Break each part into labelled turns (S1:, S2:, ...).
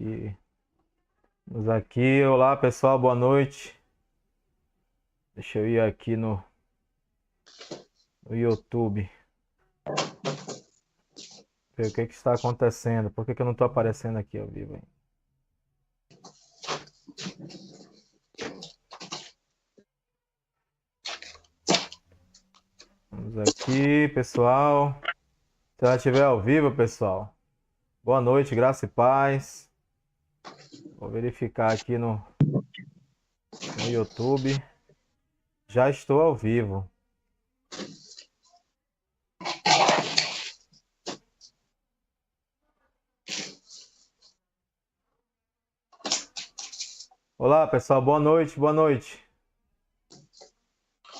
S1: aqui. Vamos aqui. Olá, pessoal, boa noite. Deixa eu ir aqui no YouTube. Ver o que está acontecendo. Por que eu não estou aparecendo aqui ao vivo, hein? Vamos aqui, pessoal. Se ela estiver ao vivo, pessoal. Boa noite, graça e paz. Vou verificar aqui no YouTube. Já estou ao vivo. Olá, pessoal. Boa noite, boa noite.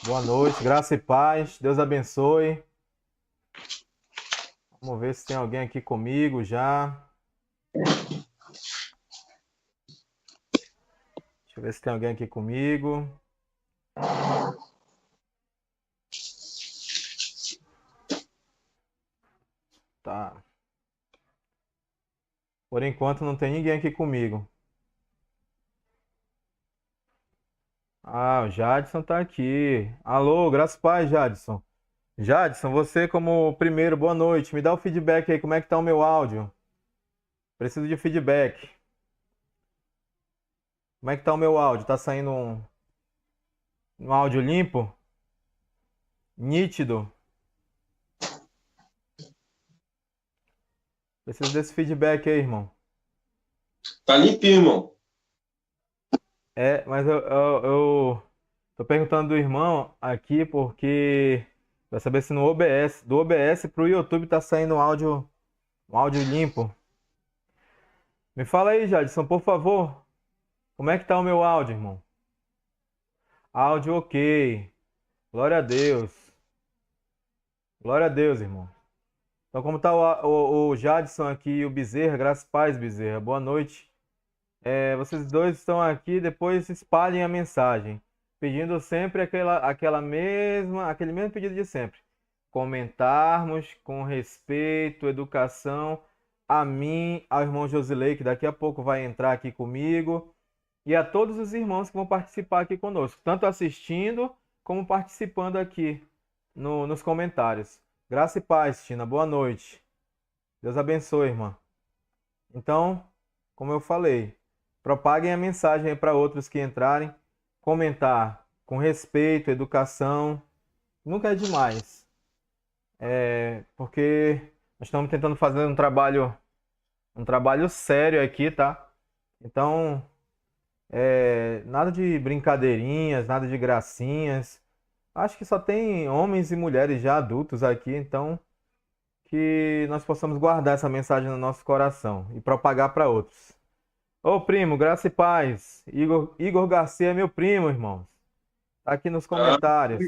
S1: Boa noite, graça e paz. Deus abençoe. Vamos ver se tem alguém aqui comigo já. Deixa eu ver se tem alguém aqui comigo. Tá. Por enquanto não tem ninguém aqui comigo. Ah, o Jadson tá aqui. Alô, graças a paz, Jadson. Jadson, você como primeiro, boa noite. Me dá o feedback aí, como é que tá o meu áudio? Preciso de feedback. Como é que tá o meu áudio? Tá saindo um áudio limpo? Nítido? Preciso desse feedback aí, irmão.
S2: Tá limpinho, irmão.
S1: Mas eu tô perguntando do irmão aqui porque pra saber se no OBS, do OBS pro YouTube tá saindo um áudio limpo. Me fala aí, Jadson, por favor. Como é que tá o meu áudio, irmão? Áudio ok. Glória a Deus. Glória a Deus, irmão. Então, como tá o Jadson aqui e o Bezerra? Graças a paz, Bezerra. Boa noite. Vocês dois estão aqui, depois espalhem a mensagem, pedindo sempre aquele mesmo pedido de sempre. Comentarmos com respeito, educação, a mim, ao irmão Josilei, que daqui a pouco vai entrar aqui comigo, e a todos os irmãos que vão participar aqui conosco, tanto assistindo como participando aqui nos comentários. Graça e paz, Tina. Boa noite. Deus abençoe, irmã. Então, como eu falei, propaguem a mensagem aí para outros que entrarem. Comentar com respeito, educação. Nunca é demais. Porque nós estamos tentando fazer um trabalho sério aqui, tá? Então, nada de brincadeirinhas, nada de gracinhas. Acho que só tem homens e mulheres já adultos aqui, então que nós possamos guardar essa mensagem no nosso coração e propagar para outros. Ô primo, graça e paz. Igor Garcia é meu primo, irmãos. Tá aqui nos
S2: Ah,
S1: comentários.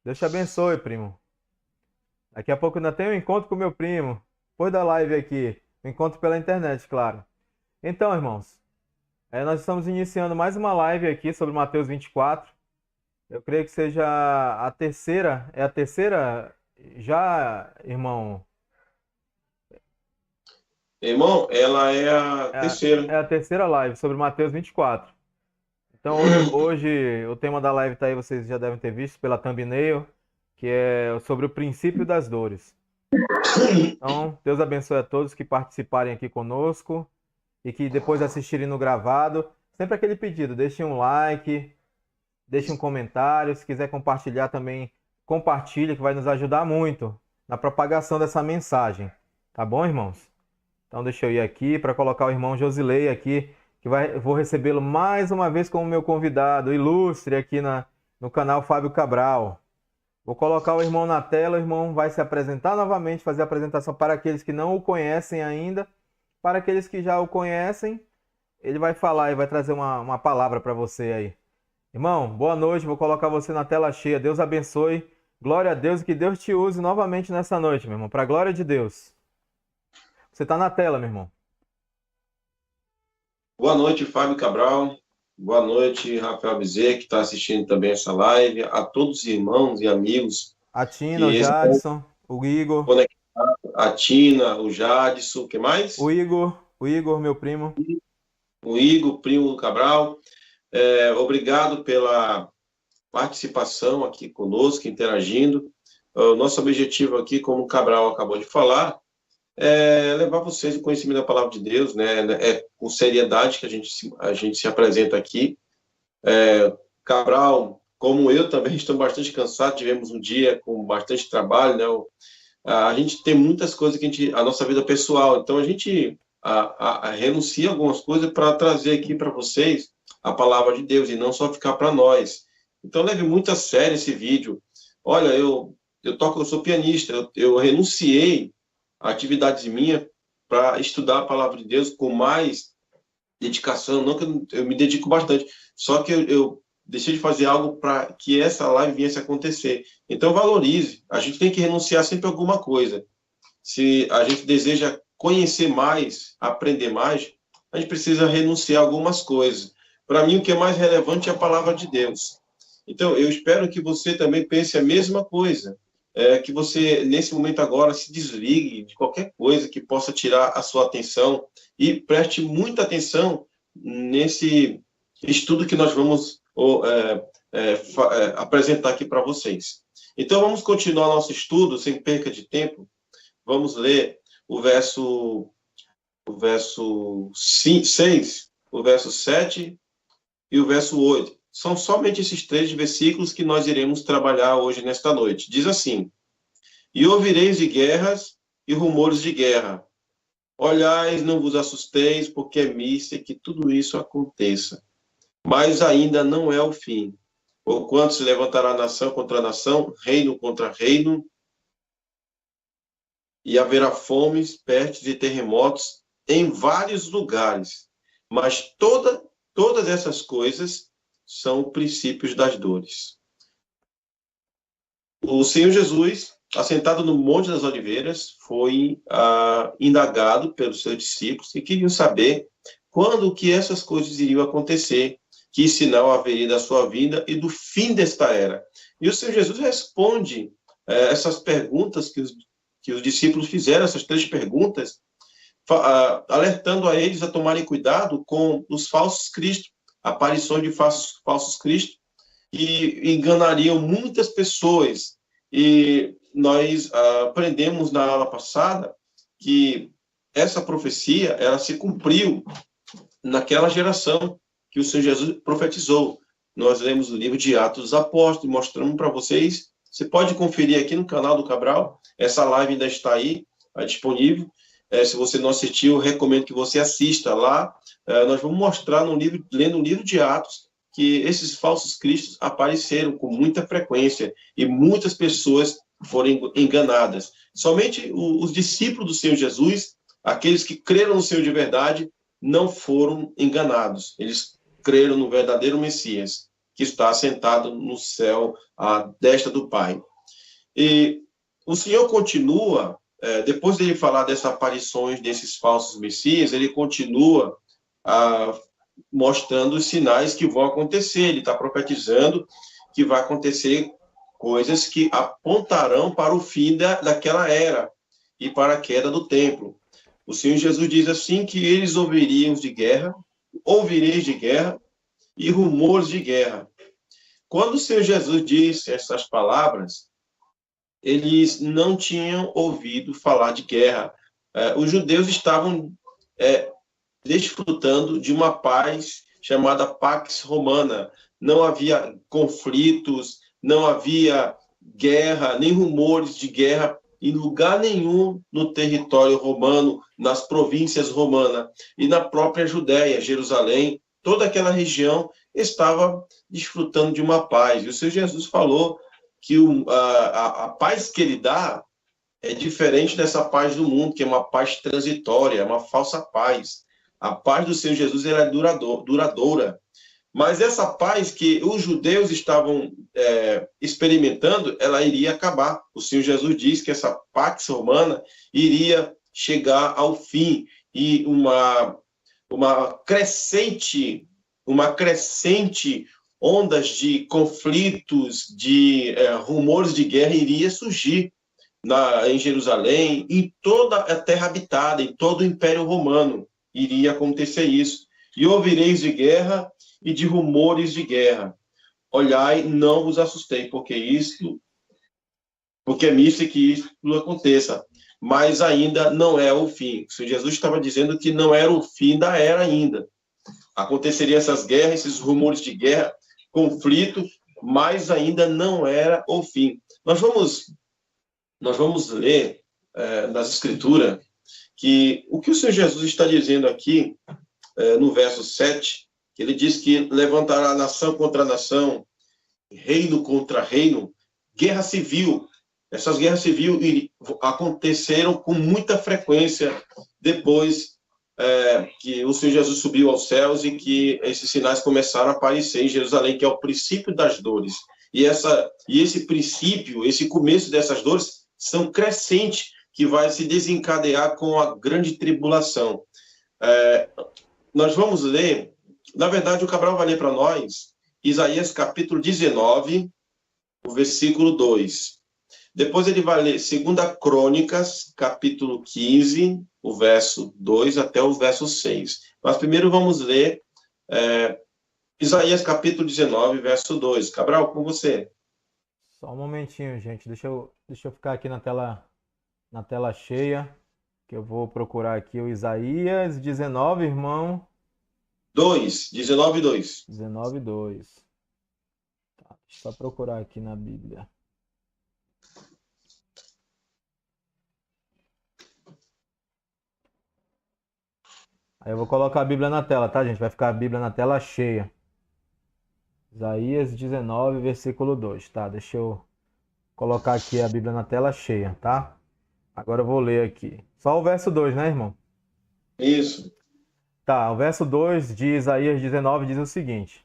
S1: Deus te abençoe, primo. Daqui a pouco ainda tem um encontro com meu primo. Depois da live aqui. Um encontro pela internet, claro. Então, irmãos, nós estamos iniciando mais uma live aqui sobre Mateus 24. Eu creio que seja a terceira. É a terceira já, irmão?
S2: irmão, ela é a
S1: É
S2: terceira.
S1: a terceira live sobre Mateus 24. Então hoje o tema da live tá aí, vocês já devem ter visto pela thumbnail, que é sobre o princípio das dores. Então, Deus abençoe a todos que participarem aqui conosco e que depois assistirem no gravado. Sempre aquele pedido, deixem um like, deixem um comentário, se quiser compartilhar também, compartilhe que vai nos ajudar muito na propagação dessa mensagem. Tá bom, irmãos? Então deixa eu ir aqui para colocar o irmão Josilei aqui, que vou recebê-lo mais uma vez como meu convidado ilustre aqui no canal Fábio Cabral. Vou colocar o irmão na tela, o irmão vai se apresentar novamente, fazer a apresentação para aqueles que não o conhecem ainda. Para aqueles que já o conhecem, ele vai falar e vai trazer uma palavra para você aí. Irmão, boa noite, vou colocar você na tela cheia. Deus abençoe. Glória a Deus e que Deus te use novamente nessa noite, meu irmão, para a glória de Deus. Você está na tela, meu irmão.
S2: Boa noite, Fábio Cabral. Boa noite, Rafael Bezerra, que está assistindo também essa live. A todos os irmãos e amigos
S1: A Tina, o
S2: que estão
S1: Jadson, o Igor.
S2: conectados. A Tina, o Jadson, o que mais?
S1: O Igor. O Igor, meu primo.
S2: O Igor, primo do Cabral. Obrigado pela participação aqui conosco, interagindo. O nosso objetivo aqui, como o Cabral acabou de falar, é levar vocês o conhecimento da palavra de Deus, né? É com seriedade que a gente se apresenta aqui. Cabral, como eu também, estou bastante cansado, tivemos um dia com bastante trabalho, né? A gente tem muitas coisas a nossa vida pessoal, então a gente renuncia algumas coisas para trazer aqui para vocês a palavra de Deus e não só ficar para nós. Então leve muito a sério esse vídeo. Olha, eu sou pianista, eu renunciei a atividades minhas para estudar a palavra de Deus com mais dedicação, não que eu me dedico bastante, só que eu deixei de fazer algo para que essa live viesse a acontecer. Então, valorize. A gente tem que renunciar sempre a alguma coisa. Se a gente deseja conhecer mais, aprender mais, a gente precisa renunciar a algumas coisas. Para mim, o que é mais relevante é a palavra de Deus. Então, eu espero que você também pense a mesma coisa. Que você, nesse momento agora, se desligue de qualquer coisa que possa tirar a sua atenção e preste muita atenção nesse estudo que nós vamos apresentar aqui para vocês. Então, vamos continuar nosso estudo sem perca de tempo. Vamos ler o verso 6, o verso 7 e o verso 8. São somente esses 3 versículos que nós iremos trabalhar hoje, nesta noite. Diz assim: E ouvireis de guerras e rumores de guerra. Olhais, não vos assusteis, porque é missa que tudo isso aconteça. Mas ainda não é o fim. Porquanto se levantará nação contra nação, reino contra reino, e haverá fomes, pestes e terremotos em vários lugares. Mas todas essas coisas são princípios das dores. O Senhor Jesus, assentado no Monte das Oliveiras, foi indagado pelos seus discípulos que queriam saber quando que essas coisas iriam acontecer, que sinal haveria da sua vinda e do fim desta era. E o Senhor Jesus responde essas perguntas que os discípulos fizeram, essas 3 perguntas, alertando a eles a tomarem cuidado com os falsos cristos, aparições de falsos cristos, que enganariam muitas pessoas. E nós aprendemos na aula passada que essa profecia ela se cumpriu naquela geração que o Senhor Jesus profetizou. Nós lemos o livro de Atos dos Apóstolos, mostramos para vocês. Você pode conferir aqui no canal do Cabral, essa live ainda está aí, disponível. Se você não assistiu, eu recomendo que você assista lá. Nós vamos mostrar lendo o livro de Atos, que esses falsos cristos apareceram com muita frequência e muitas pessoas foram enganadas. Somente os discípulos do Senhor Jesus, aqueles que creram no Senhor de verdade, não foram enganados. Eles creram no verdadeiro Messias, que está assentado no céu à destra do Pai. E o Senhor continua, depois de ele falar dessas aparições desses falsos Messias, ele continua mostrando os sinais que vão acontecer. Ele está profetizando que vai acontecer coisas que apontarão para o fim daquela era e para a queda do templo. O Senhor Jesus diz assim que eles ouvireis de guerra e rumores de guerra. Quando o Senhor Jesus disse essas palavras, eles não tinham ouvido falar de guerra. Os judeus estavam desfrutando de uma paz chamada Pax Romana. Não havia conflitos, não havia guerra, nem rumores de guerra em lugar nenhum no território romano, nas províncias romanas e na própria Judéia, Jerusalém, toda aquela região estava desfrutando de uma paz. E o Senhor Jesus falou que a paz que ele dá é diferente dessa paz do mundo, que é uma paz transitória, é uma falsa paz. A paz do Senhor Jesus era duradoura. Mas essa paz que os judeus estavam experimentando, ela iria acabar. O Senhor Jesus diz que essa Pax Romana iria chegar ao fim. E uma crescente ondas de conflitos, de rumores de guerra iria surgir em Jerusalém, em toda a terra habitada, em todo o Império Romano. iria acontecer isso. E ouvireis de guerra e de rumores de guerra. Olhai, não vos assustei, porque é misto que isso aconteça. Mas ainda não é o fim. O Senhor Jesus estava dizendo que não era o fim da era ainda. Aconteceriam essas guerras, esses rumores de guerra, conflito, mas ainda não era o fim. Nós vamos ler nas Escrituras que o que o Senhor Jesus está dizendo aqui, no verso 7, que ele diz que levantará nação contra nação, reino contra reino, guerra civil. Essas guerras civis aconteceram com muita frequência depois que o Senhor Jesus subiu aos céus e que esses sinais começaram a aparecer em Jerusalém, que é o princípio das dores. E esse princípio, esse começo dessas dores, são crescentes, que vai se desencadear com a grande tribulação. Nós vamos ler, na verdade, o Cabral vai ler para nós, Isaías capítulo 19, o versículo 2. Depois ele vai ler 2 Crônicas, capítulo 15, o verso 2 até o verso 6. Mas primeiro vamos ler Isaías capítulo 19, verso 2. Cabral, com você.
S1: Só um momentinho, gente. Deixa eu ficar aqui na tela cheia, que eu vou procurar aqui o Isaías 19, irmão.
S2: 19, 2.
S1: 19, 2. Tá, deixa eu só procurar aqui na Bíblia. Aí eu vou colocar a Bíblia na tela, tá, gente? Vai ficar a Bíblia na tela cheia. Isaías 19, versículo 2, tá? Deixa eu colocar aqui a Bíblia na tela cheia, tá? Agora eu vou ler aqui. Só o verso 2, né, irmão?
S2: Isso.
S1: Tá, o verso 2 de Isaías 19 diz o seguinte: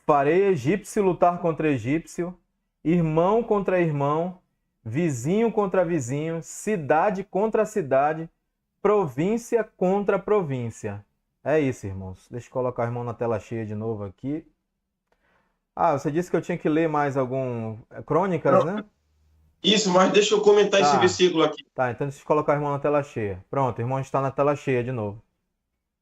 S1: Farei egípcio lutar contra egípcio, irmão contra irmão, vizinho contra vizinho, cidade contra cidade, província contra província. É isso, irmãos. Deixa eu colocar o irmão na tela cheia de novo aqui. Ah, você disse que eu tinha que ler mais algum... Crônicas, né?
S2: Isso, mas deixa eu comentar esse versículo aqui.
S1: Tá, então deixa eu colocar o irmão na tela cheia. Pronto, o irmão está na tela cheia de novo.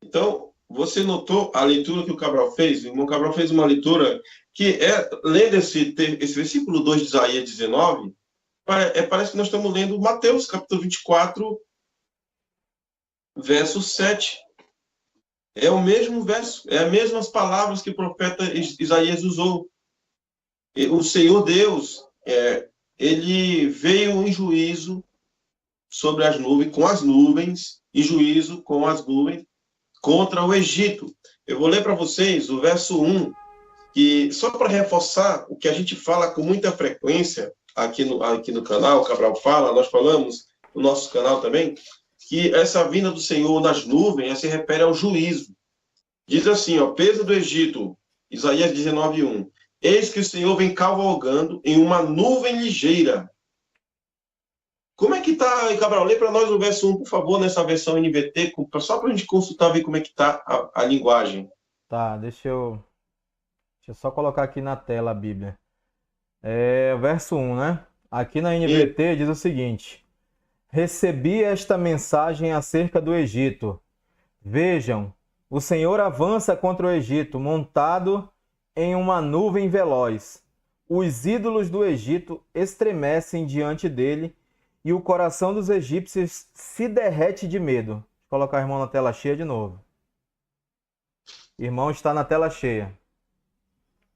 S2: Então, você notou a leitura que o Cabral fez? O irmão Cabral fez uma leitura que, lendo esse versículo 2 de Isaías 19, parece que nós estamos lendo Mateus, capítulo 24, verso 7. É o mesmo verso, é as mesmas palavras que o profeta Isaías usou. O Senhor Deus, ele veio em juízo sobre as nuvens, com as nuvens, em juízo com as nuvens, contra o Egito. Eu vou ler para vocês o verso 1, que só para reforçar o que a gente fala com muita frequência aqui no canal, o Cabral fala, nós falamos no nosso canal também, que essa vinda do Senhor nas nuvens se refere ao juízo. Diz assim, peso do Egito, Isaías 19, 1. Eis que o Senhor vem cavalgando em uma nuvem ligeira. Como é que está, Cabral? Lê para nós o verso 1, por favor, nessa versão NVT, só para a gente consultar, ver como é que está a linguagem.
S1: Tá, deixa eu só colocar aqui na tela a Bíblia. Verso 1, né? Aqui na NVT diz o seguinte: Recebi esta mensagem acerca do Egito. Vejam, o Senhor avança contra o Egito, montado em uma nuvem veloz. Os ídolos do Egito estremecem diante dele, e o coração dos egípcios se derrete de medo. Vou colocar o irmão na tela cheia de novo. Irmão está na tela cheia.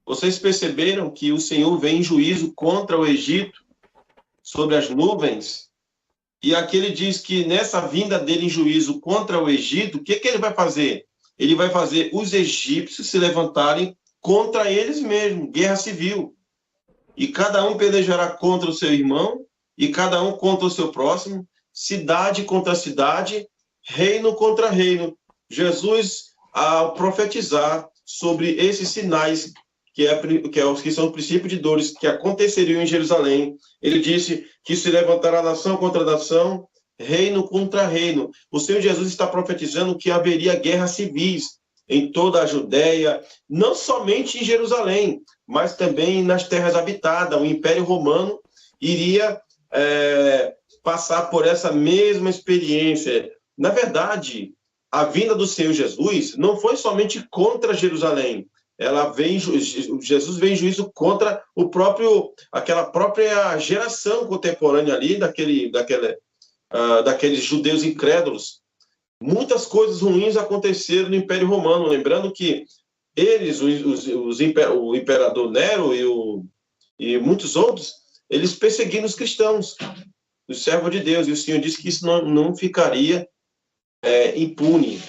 S2: Vocês perceberam que o Senhor vem em juízo contra o Egito, sobre as nuvens? E aqui ele diz que nessa vinda dele em juízo contra o Egito, o que ele vai fazer? Ele vai fazer os egípcios se levantarem contra eles mesmos, guerra civil. E cada um pelejará contra o seu irmão, e cada um contra o seu próximo, cidade contra cidade, reino contra reino. Jesus, ao profetizar sobre esses sinais, que são o princípio de dores que aconteceriam em Jerusalém, ele disse que se levantará nação contra nação, reino contra reino. O Senhor Jesus está profetizando que haveria guerras civis em toda a Judéia, não somente em Jerusalém, mas também nas terras habitadas. O Império Romano iria passar por essa mesma experiência. Na verdade, a vinda do Senhor Jesus não foi somente contra Jerusalém. Jesus vem em juízo contra aquela própria geração contemporânea ali, daqueles judeus incrédulos. Muitas coisas ruins aconteceram no Império Romano. Lembrando que eles, o imperador Nero e muitos outros, eles perseguiram os cristãos, os servos de Deus. E o Senhor disse que isso não ficaria impune.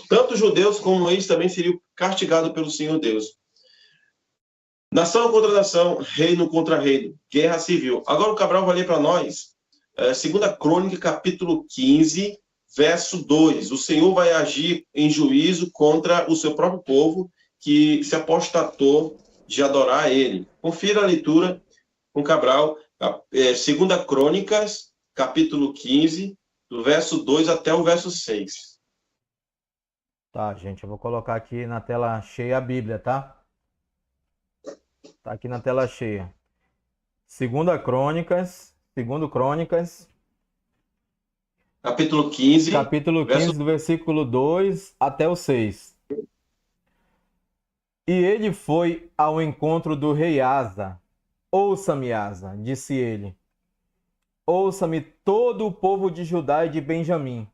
S2: Tanto os judeus como eles também seriam castigados pelo Senhor Deus. Nação contra nação, reino contra reino, guerra civil. Agora o Cabral vai ler para nós, 2 Crônica, capítulo 15, verso 2. O Senhor vai agir em juízo contra o seu próprio povo, que se apostatou de adorar a ele. Confira a leitura com Cabral, 2 Crônicas, capítulo 15, do verso 2 até o verso 6.
S1: Tá, gente, eu vou colocar aqui na tela cheia a Bíblia, tá? Tá aqui na tela cheia. 2 Crônicas,
S2: capítulo 15,
S1: do versículo 2 até o 6. E ele foi ao encontro do rei Asa. Ouça-me, Asa, disse ele. Ouça-me todo o povo de Judá e de Benjamim.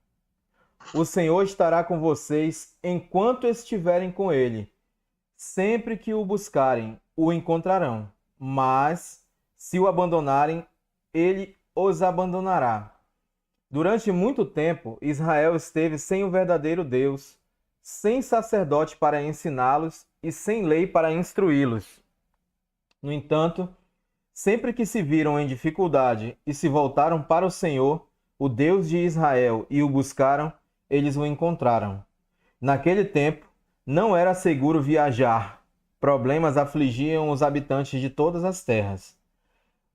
S1: O Senhor estará com vocês enquanto estiverem com ele. Sempre que o buscarem, o encontrarão. Mas, se o abandonarem, ele os abandonará. Durante muito tempo, Israel esteve sem o verdadeiro Deus, sem sacerdote para ensiná-los e sem lei para instruí-los. No entanto, sempre que se viram em dificuldade e se voltaram para o Senhor, o Deus de Israel, e o buscaram, eles o encontraram. Naquele tempo, não era seguro viajar. Problemas afligiam os habitantes de todas as terras.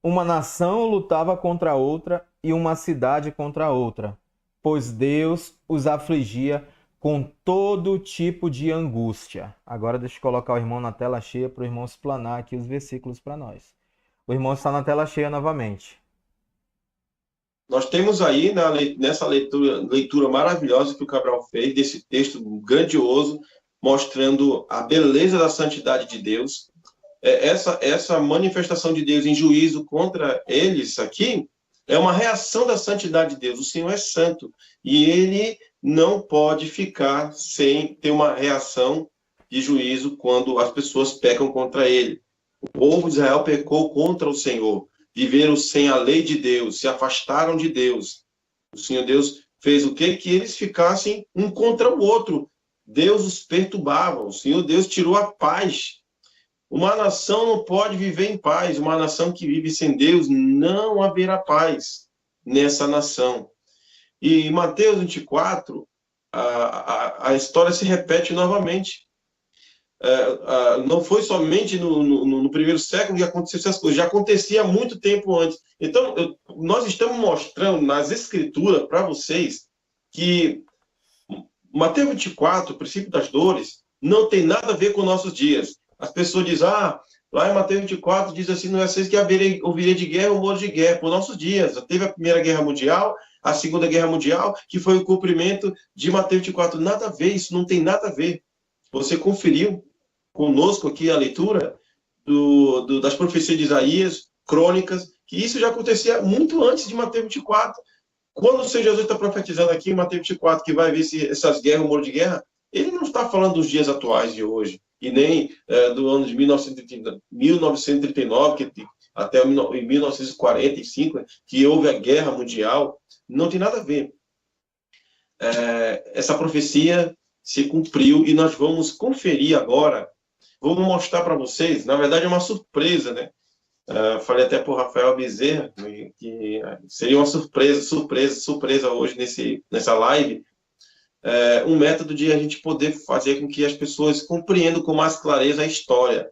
S1: Uma nação lutava contra outra e uma cidade contra outra, pois Deus os afligia com todo tipo de angústia. Agora deixa eu colocar o irmão na tela cheia para o irmão explanar aqui os versículos para nós. O irmão está na tela cheia novamente.
S2: Nós temos aí, nessa leitura maravilhosa que o Cabral fez, desse texto grandioso, mostrando a beleza da santidade de Deus. Essa manifestação de Deus em juízo contra eles aqui é uma reação da santidade de Deus. O Senhor é santo e ele não pode ficar sem ter uma reação de juízo quando as pessoas pecam contra ele. O povo de Israel pecou contra o Senhor, viveram sem a lei de Deus, se afastaram de Deus. O Senhor Deus fez o quê? Que eles ficassem um contra o outro. Deus os perturbava, o Senhor Deus tirou a paz. Uma nação não pode viver em paz, uma nação que vive sem Deus, não haverá paz nessa nação. E em Mateus 24, a história se repete novamente. Não foi somente no primeiro século que aconteceu essas coisas, já acontecia há muito tempo antes. Então, nós estamos mostrando nas Escrituras para vocês que Mateus 24, o princípio das dores, não tem nada a ver com nossos dias. As pessoas dizem, lá em Mateus 24 diz assim, não é assim que ouvirei de guerra ou morro de guerra. Por nossos dias, teve a Primeira Guerra Mundial, a Segunda Guerra Mundial, que foi o cumprimento de Mateus 24. Nada a ver, isso não tem nada a ver. Você conferiu conosco aqui a leitura das profecias de Isaías, crônicas, que isso já acontecia muito antes de Mateus 24. Quando o Senhor Jesus está profetizando aqui em Mateus 24 que vai ver essas guerras, rumor de guerra, ele não está falando dos dias atuais de hoje, e nem do ano de 1939, até 1945, que houve a guerra mundial. Não tem nada a ver. Essa profecia se cumpriu e nós vamos conferir agora. Vamos mostrar para vocês, na verdade é uma surpresa, né? Falei até para o Rafael Bezerra que seria uma surpresa hoje nessa live, um método de a gente poder fazer com que as pessoas compreendam com mais clareza a história.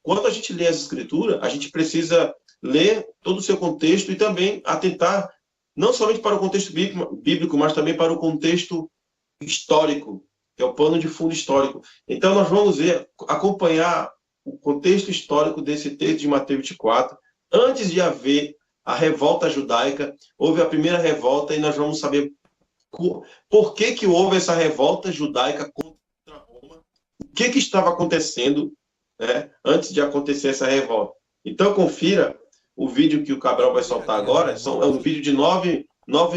S2: Quando a gente lê as Escrituras, a gente precisa ler todo o seu contexto e também atentar não somente para o contexto bíblico, mas também para o contexto histórico, que é o pano de fundo histórico. Então, nós vamos acompanhar o contexto histórico desse texto de Mateus 24. Antes de haver a revolta judaica, houve a primeira revolta e nós vamos saber Por que que houve essa revolta judaica contra Roma? O que que estava acontecendo, né, antes de acontecer essa revolta? Então, confira o vídeo que o Cabral vai soltar agora. É um vídeo de 9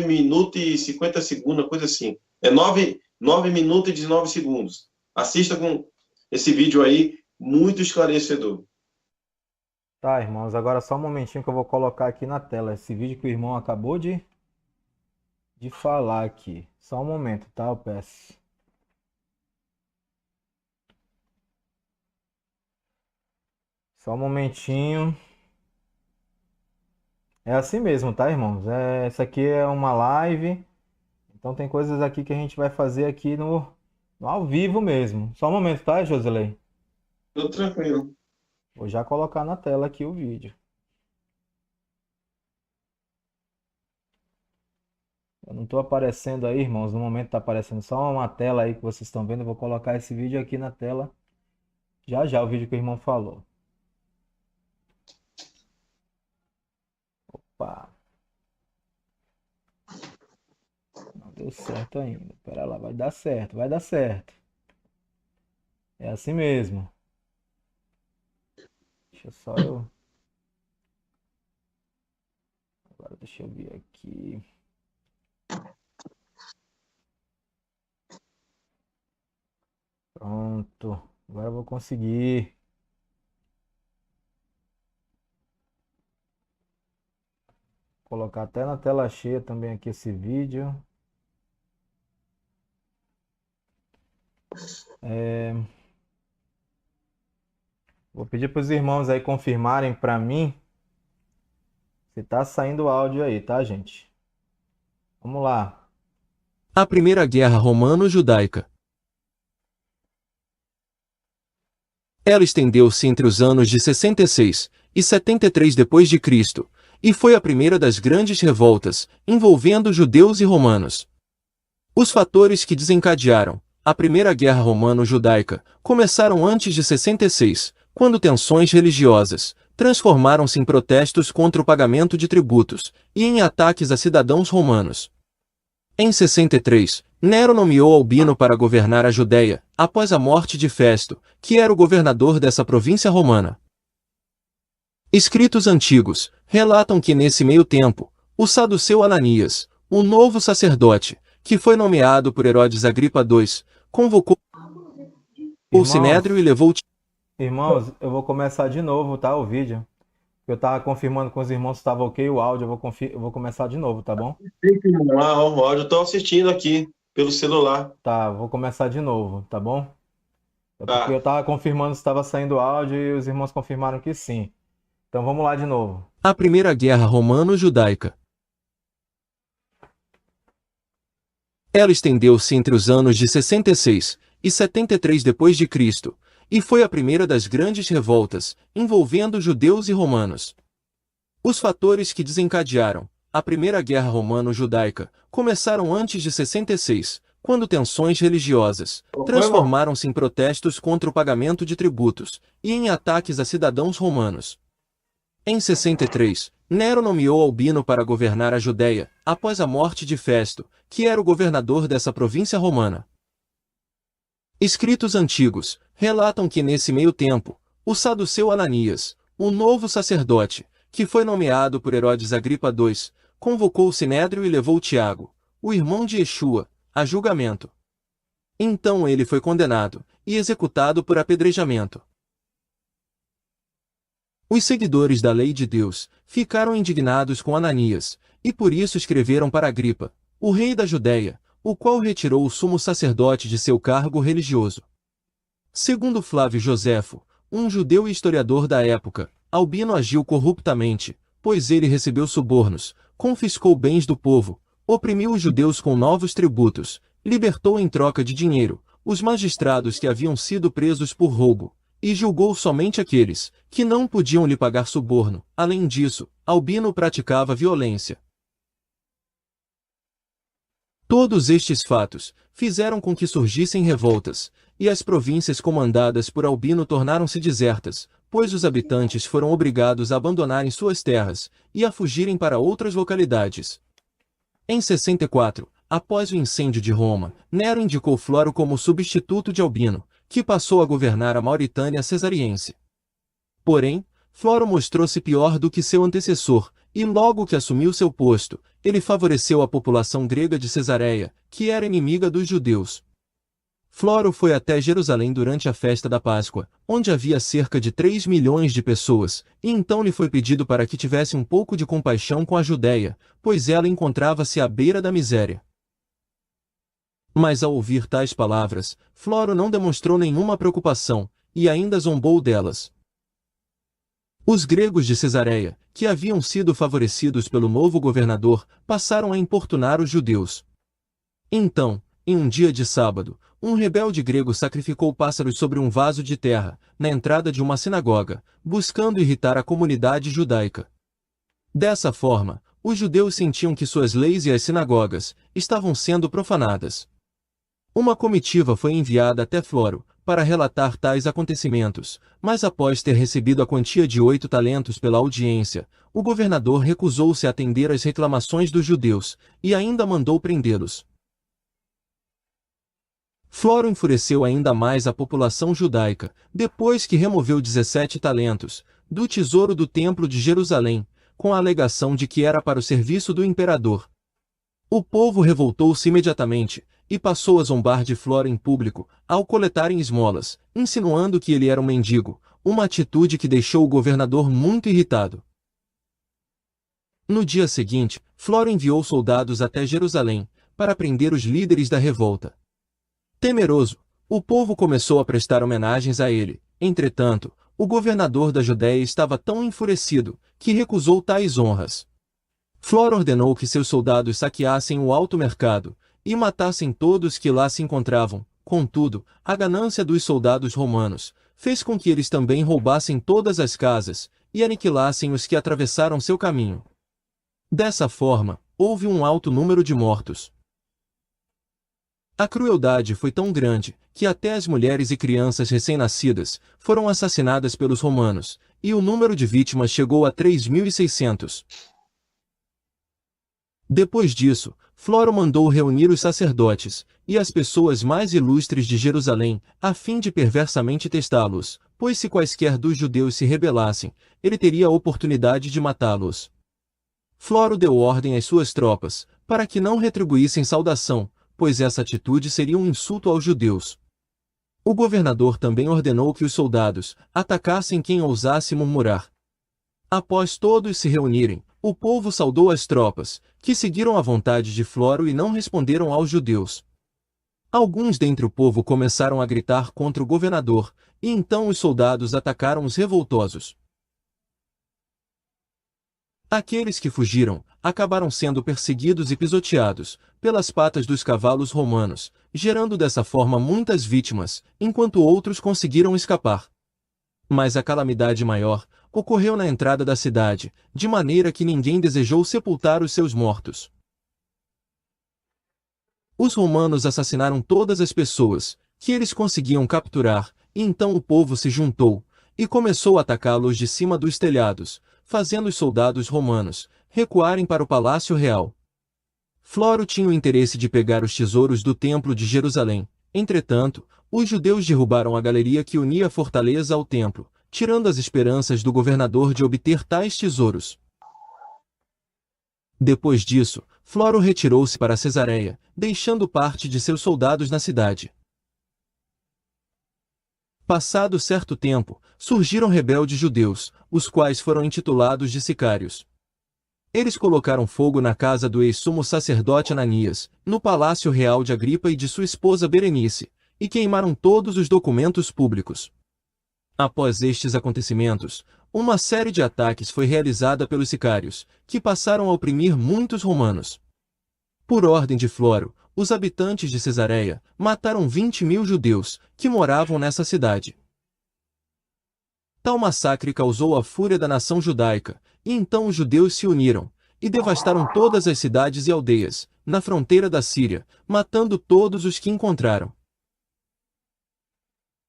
S2: minutos e 50 segundos, uma coisa assim. É 9 minutos e 19 segundos. Assista com esse vídeo aí, muito esclarecedor.
S1: Tá, irmãos, agora só um momentinho que eu vou colocar aqui na tela esse vídeo que o irmão acabou de falar aqui. Só um momento, tá? Eu peço. Só um momentinho. É assim mesmo, tá, irmãos? Essa aqui é uma live, então tem coisas aqui que a gente vai fazer aqui no ao vivo mesmo. Só um momento, tá, Josilei?
S2: Tudo tranquilo.
S1: Vou já colocar na tela aqui o vídeo. Eu não tô aparecendo aí, irmãos. No momento tá aparecendo só uma tela aí que vocês estão vendo. Eu vou colocar esse vídeo aqui na tela. Já já o vídeo que o irmão falou. Pá, não deu certo ainda. Pera lá, vai dar certo, vai dar certo. É assim mesmo. Deixa só eu. Agora deixa eu ver aqui. Pronto. Agora eu vou conseguir. Colocar até na tela cheia também aqui esse vídeo. Vou pedir para os irmãos aí confirmarem para mim se tá saindo o áudio aí, tá, gente? Vamos lá.
S3: A Primeira Guerra Romano-Judaica. Ela estendeu-se entre os anos de 66 e 73 d.C., e foi a primeira das grandes revoltas, envolvendo judeus e romanos. Os fatores que desencadearam a Primeira Guerra Romano-Judaica começaram antes de 66, quando tensões religiosas transformaram-se em protestos contra o pagamento de tributos e em ataques a cidadãos romanos. Em 63, Nero nomeou Albino para governar a Judéia, após a morte de Festo, que era o governador dessa província romana. Escritos antigos relatam que nesse meio tempo, o saduceu Ananias, o novo sacerdote, que foi nomeado por Herodes Agripa II, convocou o Sinédrio e levou...
S1: Irmãos, eu vou começar de novo, tá, o vídeo. Eu tava confirmando com os irmãos se estava ok o áudio, eu vou começar de novo, tá bom?
S2: Eu estou assistindo aqui pelo celular.
S1: Tá, vou começar de novo, tá bom? É porque
S2: Tá.
S1: eu tava confirmando se estava saindo áudio e os irmãos confirmaram que sim. Então vamos lá de novo.
S3: A Primeira Guerra Romano-Judaica. Ela estendeu-se entre os anos de 66 e 73 d.C., e foi a primeira das grandes revoltas, envolvendo judeus e romanos. Os fatores que desencadearam a Primeira Guerra Romano-Judaica começaram antes de 66, quando tensões religiosas transformaram-se em protestos contra o pagamento de tributos e em ataques a cidadãos romanos. Em 63, Nero nomeou Albino para governar a Judéia, após a morte de Festo, que era o governador dessa província romana. Escritos antigos relatam que nesse meio tempo, o saduceu Ananias, o novo sacerdote, que foi nomeado por Herodes Agripa II, convocou o Sinédrio e levou Tiago, o irmão de Yeshua, a julgamento. Então ele foi condenado e executado por apedrejamento. Os seguidores da lei de Deus ficaram indignados com Ananias, e por isso escreveram para Agripa, o rei da Judéia, o qual retirou o sumo sacerdote de seu cargo religioso. Segundo Flávio Joséfo, um judeu e historiador da época, Albino agiu corruptamente, pois ele recebeu subornos, confiscou bens do povo, oprimiu os judeus com novos tributos, libertou em troca de dinheiro os magistrados que haviam sido presos por roubo, e julgou somente aqueles que não podiam lhe pagar suborno. Além disso, Albino praticava violência. Todos estes fatos fizeram com que surgissem revoltas, e as províncias comandadas por Albino tornaram-se desertas, pois os habitantes foram obrigados a abandonarem suas terras e a fugirem para outras localidades. Em 64, após o incêndio de Roma, Nero indicou Floro como substituto de Albino, que passou a governar a Mauritânia cesariense. Porém, Floro mostrou-se pior do que seu antecessor, e logo que assumiu seu posto, ele favoreceu a população grega de Cesareia, que era inimiga dos judeus. Floro foi até Jerusalém durante a festa da Páscoa, onde havia cerca de 3 milhões de pessoas, e então lhe foi pedido para que tivesse um pouco de compaixão com a Judéia, pois ela encontrava-se à beira da miséria. Mas ao ouvir tais palavras, Floro não demonstrou nenhuma preocupação, e ainda zombou delas. Os gregos de Cesareia, que haviam sido favorecidos pelo novo governador, passaram a importunar os judeus. Então, em um dia de sábado, um rebelde grego sacrificou pássaros sobre um vaso de terra, na entrada de uma sinagoga, buscando irritar a comunidade judaica. Dessa forma, os judeus sentiam que suas leis e as sinagogas estavam sendo profanadas. Uma comitiva foi enviada até Floro, para relatar tais acontecimentos, mas após ter recebido a quantia de 8 talentos pela audiência, o governador recusou-se a atender às reclamações dos judeus, e ainda mandou prendê-los. Floro enfureceu ainda mais a população judaica, depois que removeu 17 talentos do tesouro do Templo de Jerusalém, com a alegação de que era para o serviço do imperador. O povo revoltou-se imediatamente, e passou a zombar de Floro em público, ao coletarem esmolas, insinuando que ele era um mendigo, uma atitude que deixou o governador muito irritado. No dia seguinte, Floro enviou soldados até Jerusalém, para prender os líderes da revolta. Temeroso, o povo começou a prestar homenagens a ele. Entretanto, o governador da Judéia estava tão enfurecido, que recusou tais honras. Floro ordenou que seus soldados saqueassem o alto mercado, e matassem todos que lá se encontravam. Contudo, a ganância dos soldados romanos fez com que eles também roubassem todas as casas, e aniquilassem os que atravessaram seu caminho. Dessa forma, houve um alto número de mortos. A crueldade foi tão grande, que até as mulheres e crianças recém-nascidas foram assassinadas pelos romanos, e o número de vítimas chegou a 3.600. Depois disso, Floro mandou reunir os sacerdotes e as pessoas mais ilustres de Jerusalém, a fim de perversamente testá-los, pois se quaisquer dos judeus se rebelassem, ele teria a oportunidade de matá-los. Floro deu ordem às suas tropas, para que não retribuíssem saudação, pois essa atitude seria um insulto aos judeus. O governador também ordenou que os soldados atacassem quem ousasse murmurar. Após todos se reunirem, o povo saudou as tropas, que seguiram a vontade de Floro e não responderam aos judeus. Alguns dentre o povo começaram a gritar contra o governador, e então os soldados atacaram os revoltosos. Aqueles que fugiram acabaram sendo perseguidos e pisoteados pelas patas dos cavalos romanos, gerando dessa forma muitas vítimas, enquanto outros conseguiram escapar. Mas a calamidade maior ocorreu na entrada da cidade, de maneira que ninguém desejou sepultar os seus mortos. Os romanos assassinaram todas as pessoas que eles conseguiam capturar, e então o povo se juntou e começou a atacá-los de cima dos telhados, fazendo os soldados romanos recuarem para o palácio real. Floro tinha o interesse de pegar os tesouros do Templo de Jerusalém. Entretanto, os judeus derrubaram a galeria que unia a fortaleza ao templo, tirando as esperanças do governador de obter tais tesouros. Depois disso, Floro retirou-se para Cesareia, deixando parte de seus soldados na cidade. Passado certo tempo, surgiram rebeldes judeus, os quais foram intitulados de sicários. Eles colocaram fogo na casa do ex-sumo sacerdote Ananias, no palácio real de Agripa e de sua esposa Berenice, e queimaram todos os documentos públicos. Após estes acontecimentos, uma série de ataques foi realizada pelos sicários, que passaram a oprimir muitos romanos. Por ordem de Floro, os habitantes de Cesareia mataram 20.000 judeus, que moravam nessa cidade. Tal massacre causou a fúria da nação judaica, e então os judeus se uniram, e devastaram todas as cidades e aldeias, na fronteira da Síria, matando todos os que encontraram.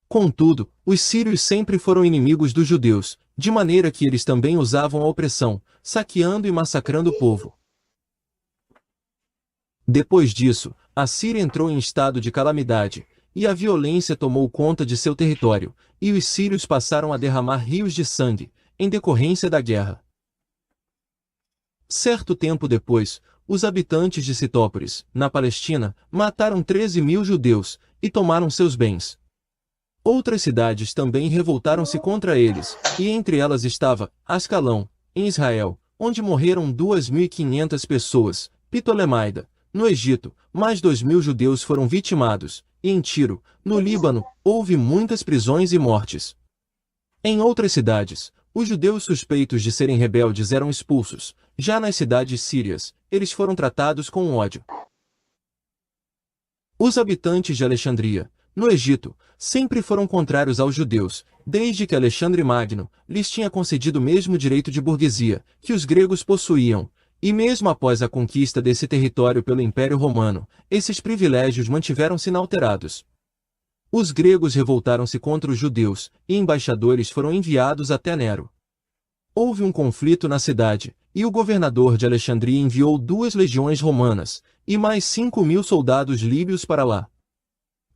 S3: Contudo, os sírios sempre foram inimigos dos judeus, de maneira que eles também usavam a opressão, saqueando e massacrando o povo. Depois disso, a Síria entrou em estado de calamidade, e a violência tomou conta de seu território, e os sírios passaram a derramar rios de sangue, em decorrência da guerra. Certo tempo depois, os habitantes de Sitópolis, na Palestina, mataram 13.000 judeus, e tomaram seus bens. Outras cidades também revoltaram-se contra eles, e entre elas estava Ascalão, em Israel, onde morreram 2.500 pessoas, Ptolemaida, no Egito, mais 2.000 judeus foram vitimados, e em Tiro, no Líbano, houve muitas prisões e mortes. Em outras cidades, os judeus suspeitos de serem rebeldes eram expulsos, já nas cidades sírias, eles foram tratados com ódio. Os habitantes de Alexandria, no Egito, sempre foram contrários aos judeus, desde que Alexandre Magno lhes tinha concedido o mesmo direito de burguesia que os gregos possuíam, e mesmo após a conquista desse território pelo Império Romano, esses privilégios mantiveram-se inalterados. Os gregos revoltaram-se contra os judeus, e embaixadores foram enviados até Nero. Houve um conflito na cidade, e o governador de Alexandria enviou 2 legiões romanas, e mais 5.000 soldados líbios para lá.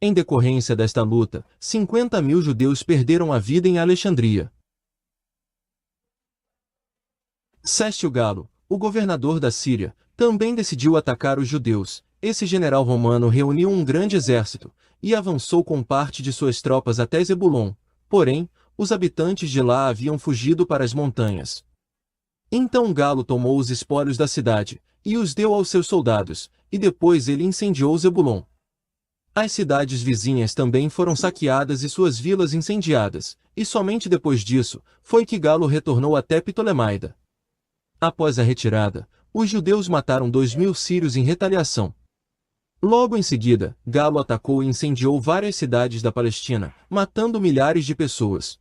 S3: Em decorrência desta luta, 50.000 judeus perderam a vida em Alexandria. Sestio Galo, o governador da Síria, também decidiu atacar os judeus. Esse general romano reuniu um grande exército, e avançou com parte de suas tropas até Zebulon, porém, os habitantes de lá haviam fugido para as montanhas. Então Galo tomou os espólios da cidade, e os deu aos seus soldados, e depois ele incendiou Zebulon. As cidades vizinhas também foram saqueadas e suas vilas incendiadas, e somente depois disso, foi que Galo retornou até Ptolemaida. Após a retirada, os judeus mataram 2.000 sírios em retaliação. Logo em seguida, Galo atacou e incendiou várias cidades da Palestina, matando milhares de pessoas.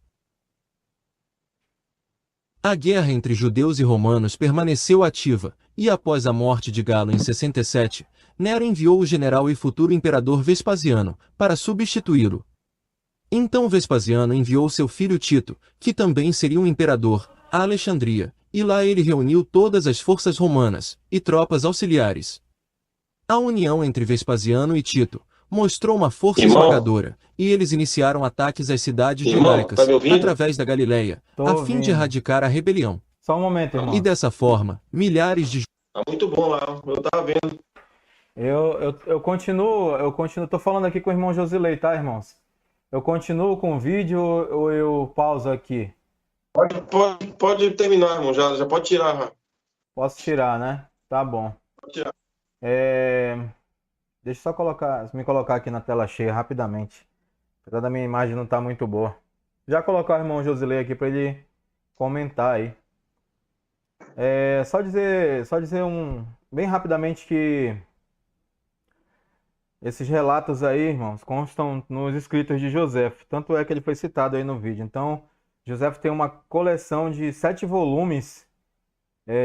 S3: A guerra entre judeus e romanos permaneceu ativa, e após a morte de Galo em 67, Nero enviou o general e futuro imperador Vespasiano, para substituí-lo. Então Vespasiano enviou seu filho Tito, que também seria um imperador, a Alexandria, e lá ele reuniu todas as forças romanas, e tropas auxiliares. A união entre Vespasiano e Tito mostrou uma força esmagadora, e eles iniciaram ataques às cidades judaicas,
S2: tá me ouvindo?
S3: através da Galileia, a fim de erradicar a rebelião.
S1: Só um momento, irmão.
S3: E dessa forma, milhares de
S2: Tá muito bom lá, eu tava vendo.
S1: Eu continuo, tô falando aqui com o irmão Josilei, tá, irmãos? Eu continuo com o vídeo ou eu pauso aqui?
S2: Pode terminar, irmão, já pode tirar. Já.
S1: Posso tirar, né? Tá bom.
S2: Pode tirar.
S1: Deixa eu só me colocar aqui na tela cheia rapidamente. Apesar da minha imagem não tá muito boa. Já colocar o irmão Josilei aqui para ele comentar aí. Só dizer bem rapidamente que esses relatos aí, irmãos, constam nos escritos de Josefo. Tanto é que ele foi citado aí no vídeo. Então, Josefo tem uma coleção de 7 volumes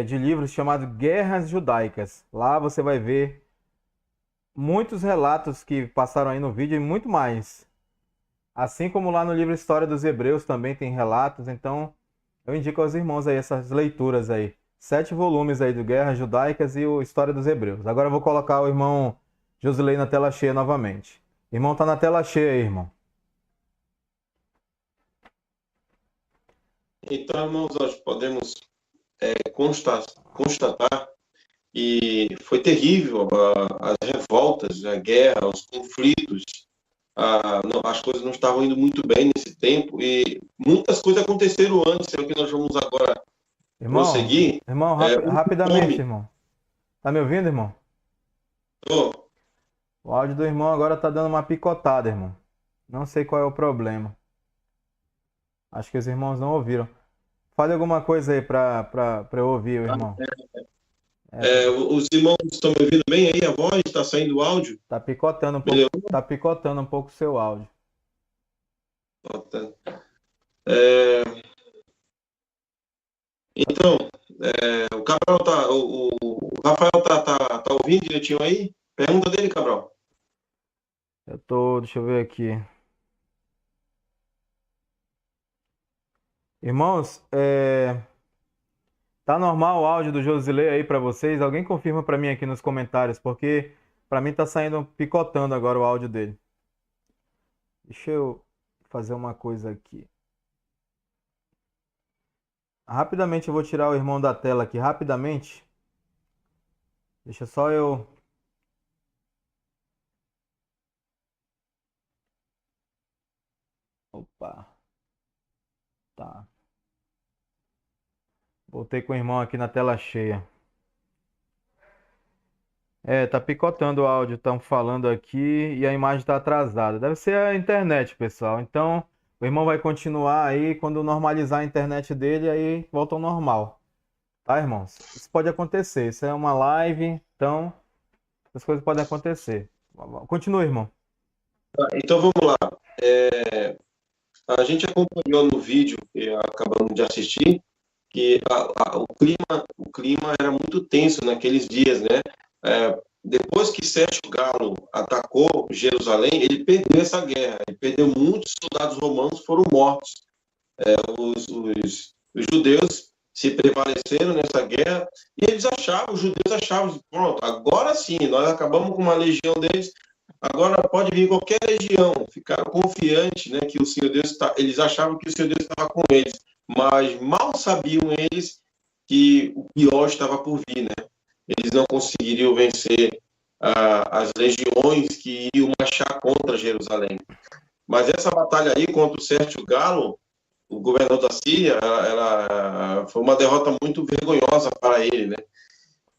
S1: de livros chamados Guerras Judaicas. Lá você vai ver muitos relatos que passaram aí no vídeo e muito mais. Assim como lá no livro História dos Hebreus também tem relatos. Então, eu indico aos irmãos aí essas leituras aí. 7 volumes aí do Guerras Judaicas e o História dos Hebreus. Agora eu vou colocar o irmão Josilei na tela cheia novamente. Irmão, tá na tela cheia aí, irmão.
S2: Então, irmãos, nós podemos constatar e foi terrível as revoltas, a guerra, os conflitos. As coisas não estavam indo muito bem nesse tempo e muitas coisas aconteceram antes, é o que nós vamos agora prosseguir.
S1: Irmão, rapidamente, irmão. Tá me ouvindo, irmão?
S2: Tô.
S1: O áudio do irmão agora tá dando uma picotada, irmão. Não sei qual é o problema. Acho que os irmãos não ouviram. Fale alguma coisa aí pra eu ouvir, o irmão.
S2: Os irmãos estão me ouvindo bem aí? A voz? Está saindo o áudio?
S1: Tá picotando um pouco.
S2: Beleza.
S1: Tá picotando um pouco o seu áudio.
S2: Então, o Rafael tá ouvindo direitinho aí? Pergunta dele, Cabral.
S1: Deixa eu ver aqui. Irmãos, tá normal o áudio do Josilei aí pra vocês? Alguém confirma pra mim aqui nos comentários, porque Pra mim tá saindo picotando agora o áudio dele. Deixa eu fazer uma coisa aqui. Rapidamente eu vou tirar o irmão da tela aqui, rapidamente. Deixa só eu. Opa, tá. Voltei com o irmão aqui na tela cheia. É, tá picotando o áudio, estão falando aqui e a imagem tá atrasada. Deve ser a internet, pessoal. Então, o irmão vai continuar aí, quando normalizar a internet dele, aí volta ao normal. Tá, irmãos? Isso pode acontecer. Isso é uma live, então as coisas podem acontecer. Continua, irmão.
S2: Então vamos lá. A gente acompanhou no vídeo que acabamos de assistir que o clima era muito tenso naqueles dias, né? Depois que Sérgio Galo atacou Jerusalém, ele perdeu essa guerra. Ele perdeu muitos soldados romanos, foram mortos. Os judeus se prevaleceram nessa guerra e os judeus achavam, pronto, agora sim, nós acabamos com uma legião deles, agora pode vir qualquer legião. Ficaram confiantes, né, que o Senhor Deus eles achavam que o Senhor Deus estava com eles, mas mal sabiam eles que o pior estava por vir, né? Eles não conseguiriam vencer as legiões que iriam marchar contra Jerusalém. Mas essa batalha aí contra o Sérgio Galo, o governador da Síria, ela foi uma derrota muito vergonhosa para ele, né?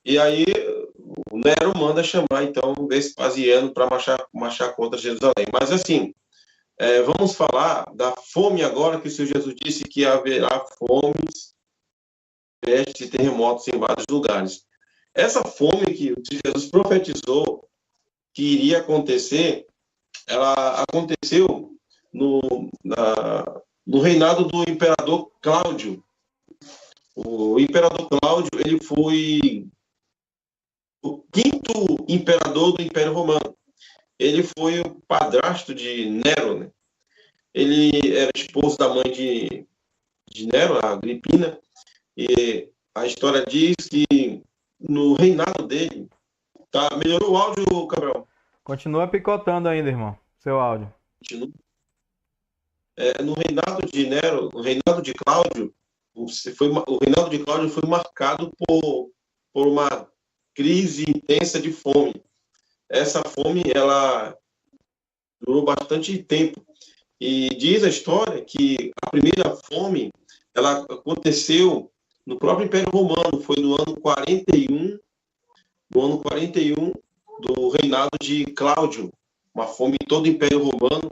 S2: E aí o Nero manda chamar, então, Vespasiano para marchar contra Jerusalém. Mas, assim, vamos falar da fome agora, que o Senhor Jesus disse que haverá fomes, pestes e terremotos em vários lugares. Essa fome que Jesus profetizou que iria acontecer, ela aconteceu no reinado do imperador Cláudio. O imperador Cláudio, ele foi o quinto imperador do Império Romano. Ele foi o padrasto de Nero, né? Ele era esposo da mãe de Nero, a Agripina, e a história diz que no reinado dele, tá? Melhorou o áudio, Cabral?
S1: Continua picotando ainda, irmão, seu áudio.
S2: No reinado de Nero, no reinado de Cláudio, o reinado de Cláudio foi marcado por uma crise intensa de fome. Essa fome, ela durou bastante tempo. E diz a história que a primeira fome, ela aconteceu no próprio Império Romano, foi no ano 41, do reinado de Cláudio, uma fome em todo o Império Romano.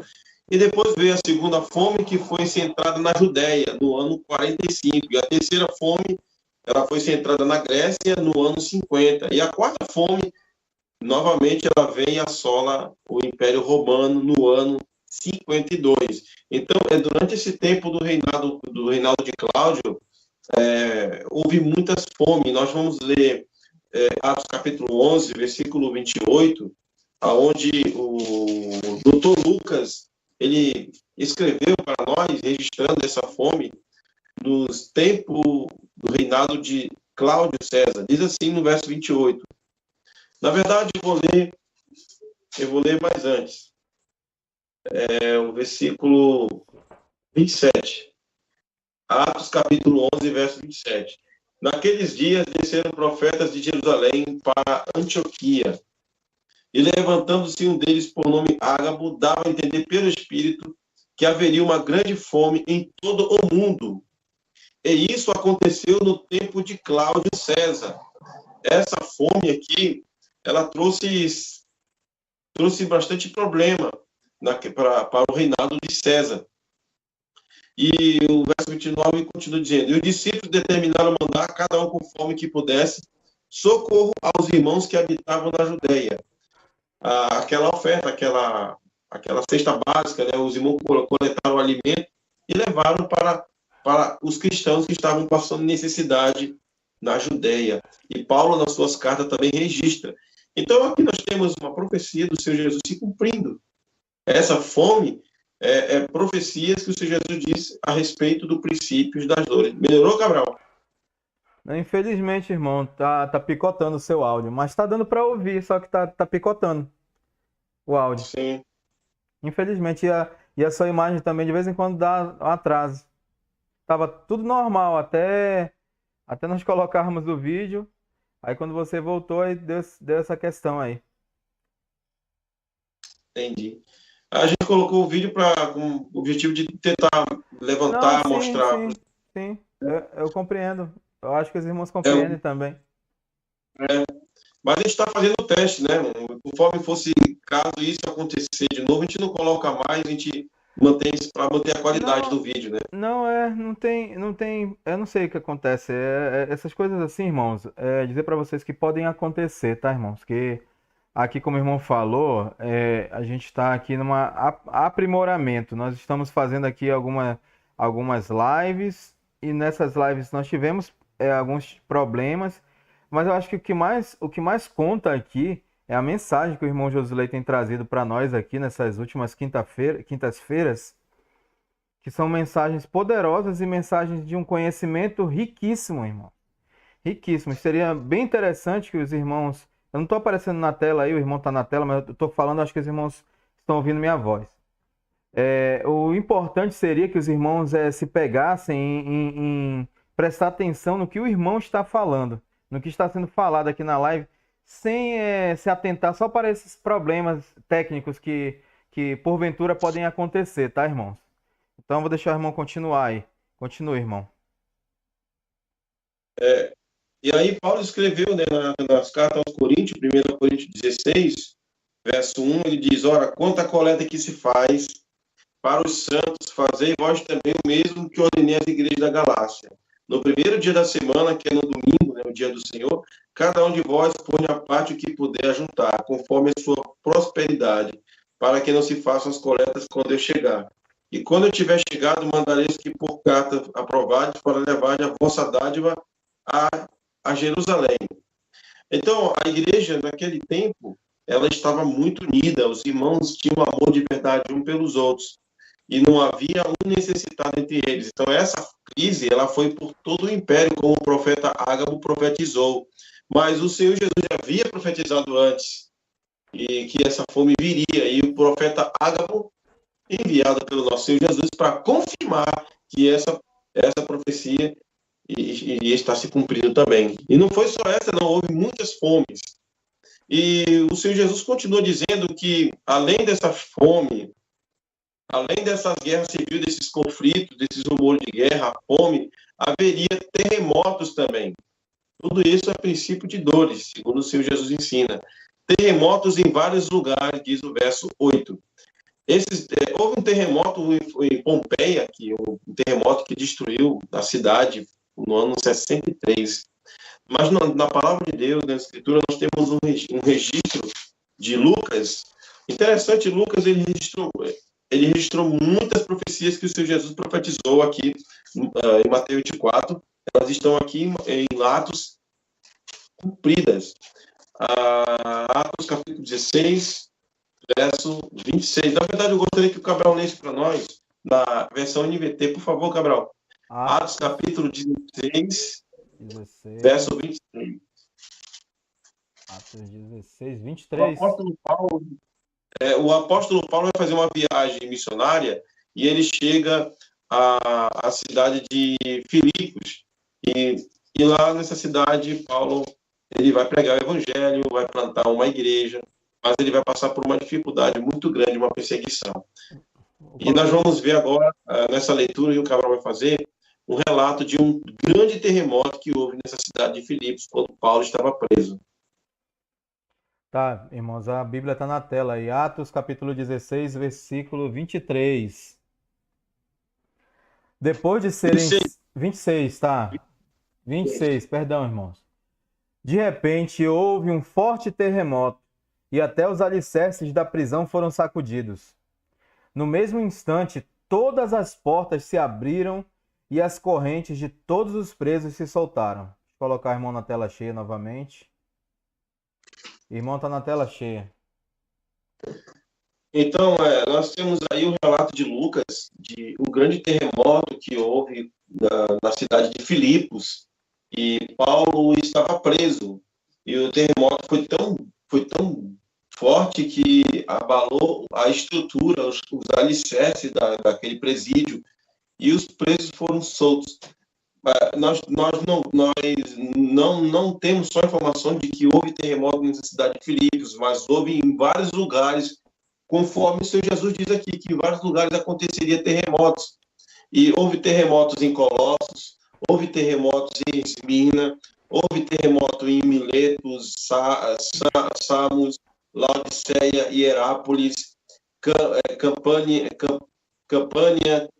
S2: E depois veio a segunda fome, que foi centrada na Judéia, no ano 45. E a terceira fome, ela foi centrada na Grécia, no ano 50. E a quarta fome, novamente, ela vem e assola o Império Romano no ano 52. Então, durante esse tempo do reinado de Cláudio, houve muitas fomes. Nós vamos ler Atos capítulo 11, versículo 28, aonde o doutor Lucas, ele escreveu para nós, registrando essa fome nos tempos do reinado de Cláudio César. Diz assim no verso 28. Na verdade, eu vou ler mais antes. O versículo 27. Atos capítulo 11, verso 27. Naqueles dias desceram profetas de Jerusalém para Antioquia. E levantando-se um deles por nome Ágabo, dava a entender pelo Espírito que haveria uma grande fome em todo o mundo. E isso aconteceu no tempo de Cláudio César. Essa fome aqui, ela trouxe bastante problema para o reinado de César. E o verso 29 continua dizendo: e os discípulos determinaram mandar, cada um conforme que pudesse, socorro aos irmãos que habitavam na Judéia. Aquela oferta, aquela cesta básica, né? Os irmãos coletaram o alimento e levaram para os cristãos que estavam passando necessidade na Judéia. E Paulo, nas suas cartas, também registra. Então, aqui nós temos uma profecia do Senhor Jesus se cumprindo. Essa fome profecias que o Senhor Jesus disse a respeito do princípio das dores. Melhorou, Cabral?
S1: Infelizmente, irmão, tá picotando o seu áudio, mas tá dando para ouvir, só que tá picotando o áudio.
S2: Sim,
S1: Infelizmente, e a sua imagem também de vez em quando dá um atraso. Tava tudo normal até nós colocarmos o vídeo. Aí quando você voltou, aí deu essa questão aí.
S2: entendi. A gente colocou o vídeo com o objetivo de tentar
S1: Não,
S2: levantar,
S1: sim,
S2: mostrar.
S1: sim, sim. Eu compreendo. Eu acho que os irmãos
S2: É,
S1: compreendem também.
S2: mas a gente está fazendo o teste, né? Conforme fosse, caso isso acontecer de novo, a gente não coloca mais, a gente mantém isso para manter a qualidade
S1: Não,
S2: do vídeo, né?
S1: não tem, eu não sei o que acontece. Essas coisas assim, irmãos, dizer para vocês que podem acontecer, tá, irmãos? Que aqui, como o irmão falou, a gente está aqui numa aprimoramento. Nós estamos fazendo aqui algumas lives e nessas lives nós tivemos alguns problemas, mas eu acho que o que mais conta aqui é a mensagem que o irmão Josulei tem trazido para nós aqui nessas últimas quintas-feiras, que são mensagens poderosas e mensagens de um conhecimento riquíssimo, irmão. Riquíssimo. Seria bem interessante que os irmãos. Eu não estou aparecendo na tela aí, o irmão está na tela, mas eu estou falando, acho que os irmãos estão ouvindo minha voz. O importante seria que os irmãos se pegassem em prestar atenção no que o irmão está falando, no que está sendo falado aqui na live, sem se atentar só para esses problemas técnicos que porventura podem acontecer, tá, irmãos? Então, eu vou deixar o irmão continuar aí. Continue, irmão.
S2: E aí Paulo escreveu, né, nas cartas aos Coríntios, 1 Coríntios 16, verso 1, ele diz, ora, quanto à coleta que se faz para os santos, fazei vós também o mesmo que ordenei às igrejas da Galácia. No primeiro dia da semana, que é no domingo, né, o dia do Senhor, cada um de vós põe a parte o que puder juntar, conforme a sua prosperidade, para que não se façam as coletas quando eu chegar. E quando eu tiver chegado, mandareis que por carta aprovade para levar a vossa dádiva a, a Jerusalém. Então, a igreja, naquele tempo, ela estava muito unida, os irmãos tinham amor de verdade um pelos outros, e não havia um necessitado entre eles. Então, essa crise, ela foi por todo o império, como o profeta Ágabo profetizou. Mas o Senhor Jesus já havia profetizado antes, e que essa fome viria, e o profeta Ágabo, enviado pelo nosso Senhor Jesus, para confirmar que essa profecia e está se cumprindo também. E não foi só essa, não, houve muitas fomes. E o Senhor Jesus continua dizendo que, além dessa fome, além dessas guerras civis, desses conflitos, desses rumores de guerra, fome, haveria terremotos também. Tudo isso é princípio de dores, segundo o Senhor Jesus ensina. Terremotos em vários lugares, diz o verso 8. Houve um terremoto em Pompeia, um terremoto que destruiu a cidade no ano 63. Mas na palavra de Deus, na Escritura, nós temos um registro de Lucas. Interessante, Lucas ele registrou muitas profecias que o Senhor Jesus profetizou aqui em Mateus 24. Elas estão aqui em Atos cumpridas. Atos capítulo 16, verso 26. Na verdade, eu gostaria que o Cabral lesse para nós, na versão NVT. Por favor, Cabral. Atos capítulo 16,
S1: 16,
S2: verso 23.
S1: Atos 16,
S2: O
S1: 23.
S2: apóstolo Paulo vai fazer uma viagem missionária e ele chega à cidade de Filipos. E lá nessa cidade, Paulo ele vai pregar o evangelho, vai plantar uma igreja, mas ele vai passar por uma dificuldade muito grande, uma perseguição. E nós vamos ver agora, nessa leitura que o Cabral vai fazer, um relato de um grande terremoto que houve nessa cidade de Filipos, quando Paulo estava preso.
S1: Tá, irmãos, a Bíblia está na tela aí. Atos capítulo 16, versículo 23. Depois de serem 26, tá? 26, perdão, irmãos. De repente houve um forte terremoto e até os alicerces da prisão foram sacudidos. No mesmo instante, todas as portas se abriram e as correntes de todos os presos se soltaram. Vou colocar o irmão na tela cheia novamente. Irmão, está na tela cheia.
S2: Então, nós temos aí o relato de Lucas, de um grande terremoto que houve na cidade de Filipos. e Paulo estava preso. E o terremoto foi tão forte que abalou a estrutura, os alicerces daquele presídio, e os presos foram soltos. Nós não temos só informação de que houve terremoto na cidade de Filipos, mas houve em vários lugares, conforme o Senhor Jesus diz aqui, que em vários lugares aconteceria terremotos. E houve terremotos em Colossos, houve terremotos em Esmirna, houve terremoto em Miletos, Samos, Laodiceia, Hierápolis, Campânia,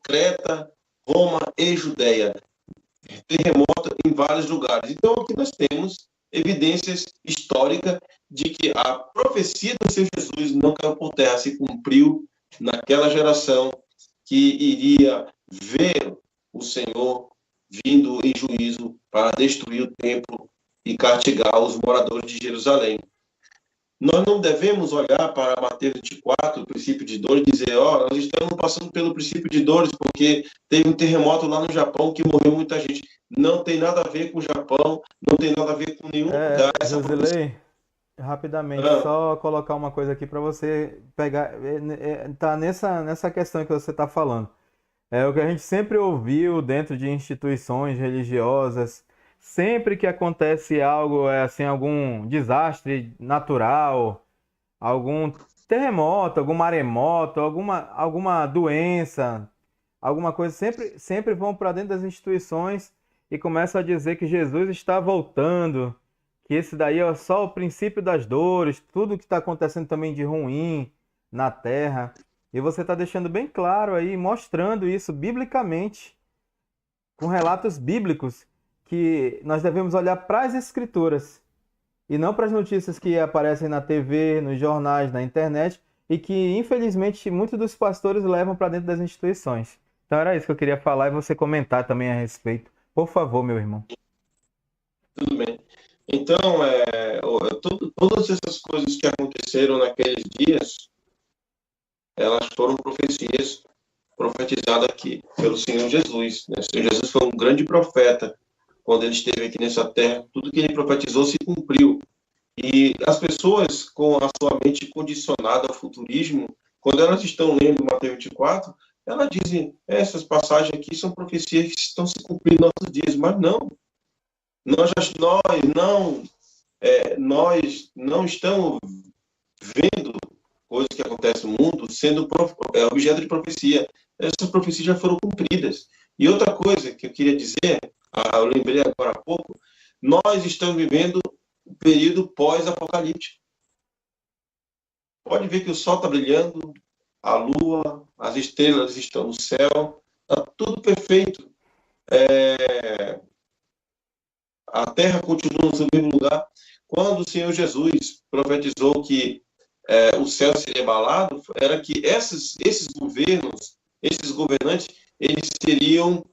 S2: Creta, Roma e Judéia. Terremoto em vários lugares. Então, aqui nós temos evidências históricas de que a profecia do Senhor Jesus não caiu por terra, se cumpriu naquela geração que iria ver o Senhor vindo em juízo para destruir o templo e castigar os moradores de Jerusalém. Nós não devemos olhar para Mateus 24, o princípio de dores, e dizer, nós estamos passando pelo princípio de dores porque teve um terremoto lá no Japão que morreu muita gente. Não tem nada a ver com o Japão, não tem nada a ver com nenhum lugar.
S1: Josilei, rapidamente, só colocar uma coisa aqui para você pegar, tá nessa questão que você está falando. É o que a gente sempre ouviu dentro de instituições religiosas, sempre que acontece algo, assim, algum desastre natural, algum terremoto, algum maremoto, alguma doença, alguma coisa, sempre vão para dentro das instituições e começam a dizer que Jesus está voltando, que esse daí é só o princípio das dores, tudo que está acontecendo também de ruim na Terra. E você está deixando bem claro aí, mostrando isso biblicamente, com relatos bíblicos, que nós devemos olhar para as Escrituras e não para as notícias que aparecem na TV, nos jornais, na internet e que, infelizmente, muitos dos pastores levam para dentro das instituições. Então era isso que eu queria falar e você comentar também a respeito. Por favor, meu irmão.
S2: Tudo bem. Então, todas essas coisas que aconteceram naqueles dias, elas foram profecias profetizadas aqui pelo Senhor Jesus. Né? O Senhor Jesus foi um grande profeta. Quando ele esteve aqui nessa terra, tudo que ele profetizou se cumpriu. E as pessoas com a sua mente condicionada ao futurismo, quando elas estão lendo Mateus 24, elas dizem, essas passagens aqui são profecias que estão se cumprindo nos nossos dias, mas não. Nós não estamos vendo coisas que acontecem no mundo sendo objeto de profecia. Essas profecias já foram cumpridas. E outra coisa que eu queria dizer, eu lembrei agora há pouco, nós estamos vivendo o período pós-apocalíptico. Pode ver que o sol está brilhando, a lua, as estrelas estão no céu, está tudo perfeito. A terra continua no seu mesmo lugar. Quando o Senhor Jesus profetizou que o céu seria abalado, era que esses governos, esses governantes, eles seriam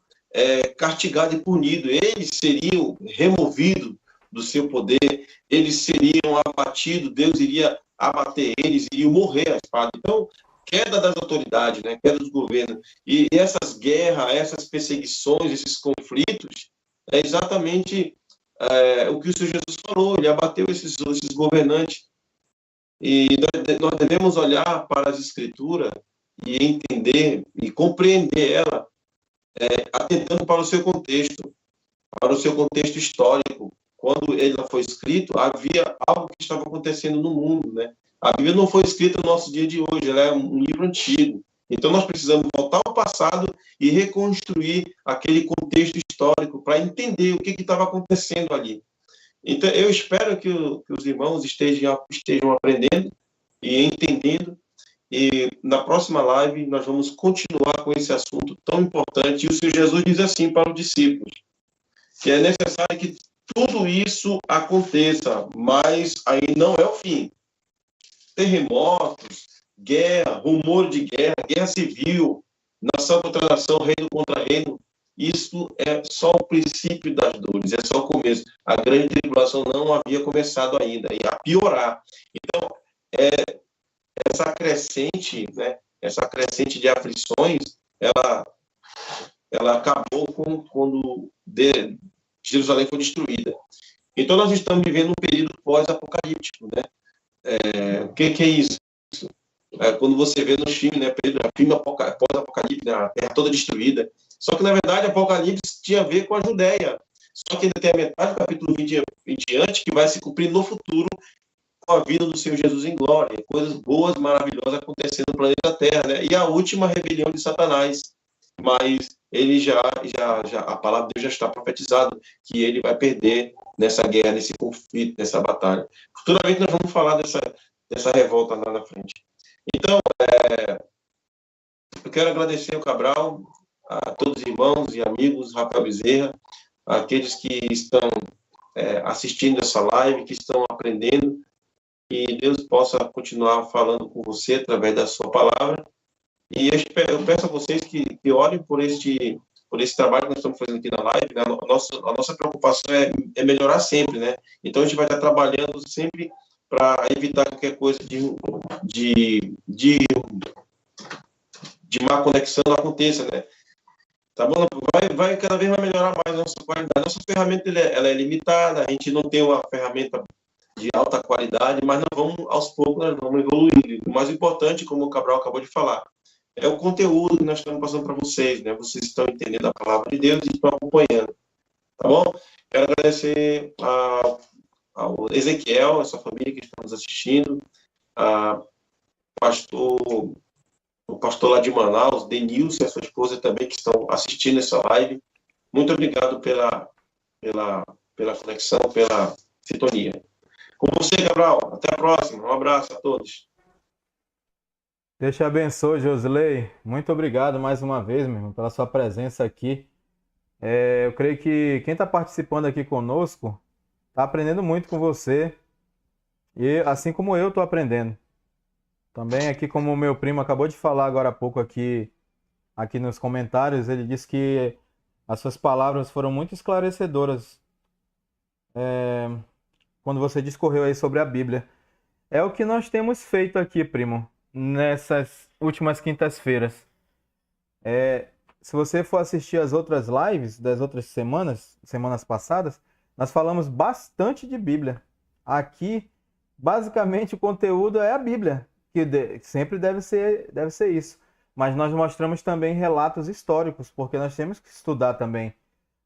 S2: castigados e punidos, eles seriam removidos do seu poder, eles seriam abatidos, Deus iria abater eles, iriam morrer à espada. Então, queda das autoridades, né? Queda dos governos. E essas guerras, essas perseguições, esses conflitos, é exatamente o que o Senhor Jesus falou, ele abateu esses governantes. E nós devemos olhar para as Escrituras e entender e compreender ela, atentando para o seu contexto histórico. Quando ele foi escrito, havia algo que estava acontecendo no mundo, né? A Bíblia não foi escrita no nosso dia de hoje, ela é um livro antigo. Então, nós precisamos voltar ao passado e reconstruir aquele contexto histórico para entender o que estava acontecendo ali. Então, eu espero que os irmãos estejam aprendendo e entendendo. E na próxima live, nós vamos continuar com esse assunto tão importante. E o Senhor Jesus diz assim para os discípulos, que é necessário que tudo isso aconteça, mas aí não é o fim. Terremotos, guerra, rumor de guerra, guerra civil, nação contra nação, reino contra reino, isso é só o princípio das dores, é só o começo. A grande tribulação não havia começado ainda, ia piorar. Então, essa crescente, né, essa crescente de aflições, ela acabou quando Jerusalém foi destruída. Então, nós estamos vivendo um período pós-apocalíptico, né? O que é isso? Quando você vê no filme, né, filme pós-apocalipse, né, a terra toda destruída. Só que, na verdade, Apocalipse tinha a ver com a Judéia. Só que ainda tem a metade do capítulo 20 em diante que vai se cumprir no futuro com a vida do Senhor Jesus em glória. Coisas boas, maravilhosas acontecendo no planeta Terra, né? E a última rebelião de Satanás. Mas ele a palavra de Deus já está profetizado que ele vai perder nessa guerra, nesse conflito, nessa batalha. Futuramente nós vamos falar dessa revolta lá na frente. Então, eu quero agradecer ao Cabral, a todos os irmãos e amigos, Rafael Bezerra, aqueles que estão assistindo essa live, que estão aprendendo, e Deus possa continuar falando com você através da sua palavra. E eu peço a vocês que orem por esse trabalho que nós estamos fazendo aqui na live. Né? A nossa preocupação é melhorar sempre, né? Então, a gente vai estar trabalhando sempre para evitar qualquer coisa de má conexão não aconteça, né? Tá bom? Cada vez vai melhorar mais a nossa qualidade. Nossa ferramenta ela é limitada, a gente não tem uma ferramenta de alta qualidade, mas nós vamos, aos poucos, nós vamos evoluindo. O mais importante, como o Cabral acabou de falar, é o conteúdo que nós estamos passando para vocês, né? Vocês estão entendendo a palavra de Deus e estão acompanhando, tá bom? Quero agradecer ao Ezequiel, a sua família que está nos assistindo, o pastor lá de Manaus, Denilson e a sua esposa também que estão assistindo essa live. Muito obrigado pela conexão, pela sintonia. Com você, Gabriel. Até a próxima. Um abraço a todos.
S1: Deus te abençoe, Josley. Muito obrigado mais uma vez, meu irmão, pela sua presença aqui. Eu creio que quem está participando aqui conosco está aprendendo muito com você. E assim como eu estou aprendendo. Também aqui, como o meu primo acabou de falar agora há pouco aqui nos comentários, ele disse que as suas palavras foram muito esclarecedoras quando você discorreu aí sobre a Bíblia. É o que nós temos feito aqui, primo, nessas últimas quintas-feiras. Se você for assistir as outras lives das outras semanas passadas, nós falamos bastante de Bíblia. Aqui, basicamente, o conteúdo é a Bíblia, que sempre deve ser isso. Mas nós mostramos também relatos históricos, porque nós temos que estudar também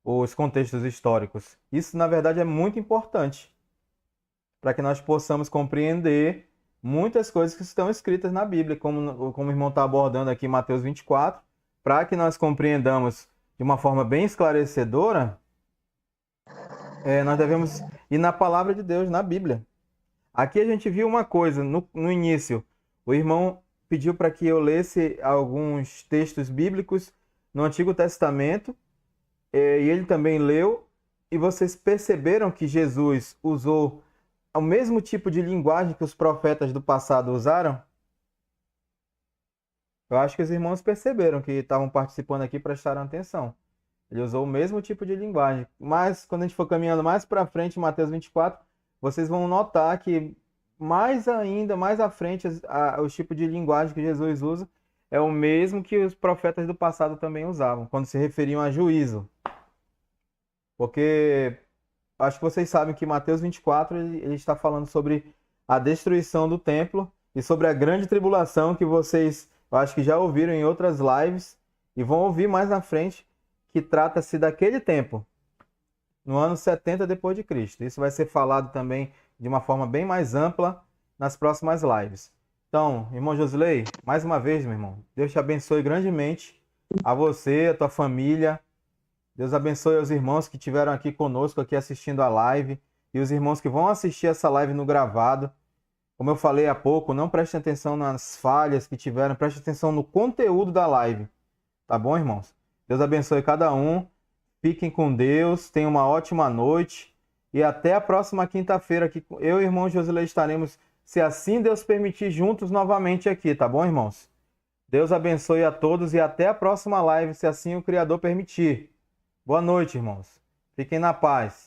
S1: os contextos históricos. Isso, na verdade, é muito importante para que nós possamos compreender muitas coisas que estão escritas na Bíblia, como o irmão está abordando aqui em Mateus 24, para que nós compreendamos de uma forma bem esclarecedora, nós devemos ir na palavra de Deus, na Bíblia. Aqui a gente viu uma coisa, no início, o irmão pediu para que eu lesse alguns textos bíblicos no Antigo Testamento, e ele também leu, e vocês perceberam que Jesus usou o mesmo tipo de linguagem que os profetas do passado usaram? Eu acho que os irmãos perceberam que estavam participando aqui, prestaram atenção. Ele usou o mesmo tipo de linguagem. Mas quando a gente for caminhando mais para frente, em Mateus 24, vocês vão notar que mais à frente, o tipo de linguagem que Jesus usa é o mesmo que os profetas do passado também usavam, quando se referiam a juízo. Porque acho que vocês sabem que Mateus 24 ele está falando sobre a destruição do templo e sobre a grande tribulação que vocês, eu acho que já ouviram em outras lives e vão ouvir mais na frente, que trata-se daquele tempo, no ano 70 depois de Cristo. Isso vai ser falado também de uma forma bem mais ampla nas próximas lives. Então, irmão Josley, mais uma vez, meu irmão, Deus te abençoe grandemente, a você, a tua família. Deus abençoe os irmãos que estiveram aqui conosco, aqui assistindo a live, e os irmãos que vão assistir essa live no gravado. Como eu falei há pouco, não preste atenção nas falhas que tiveram, preste atenção no conteúdo da live. Tá bom, irmãos? Deus abençoe cada um. Fiquem com Deus, tenham uma ótima noite. E até a próxima quinta-feira, que eu e o irmão Josilei estaremos, se assim Deus permitir, juntos novamente aqui, tá bom, irmãos? Deus abençoe a todos e até a próxima live, se assim o Criador permitir. Boa noite, irmãos. Fiquem na paz.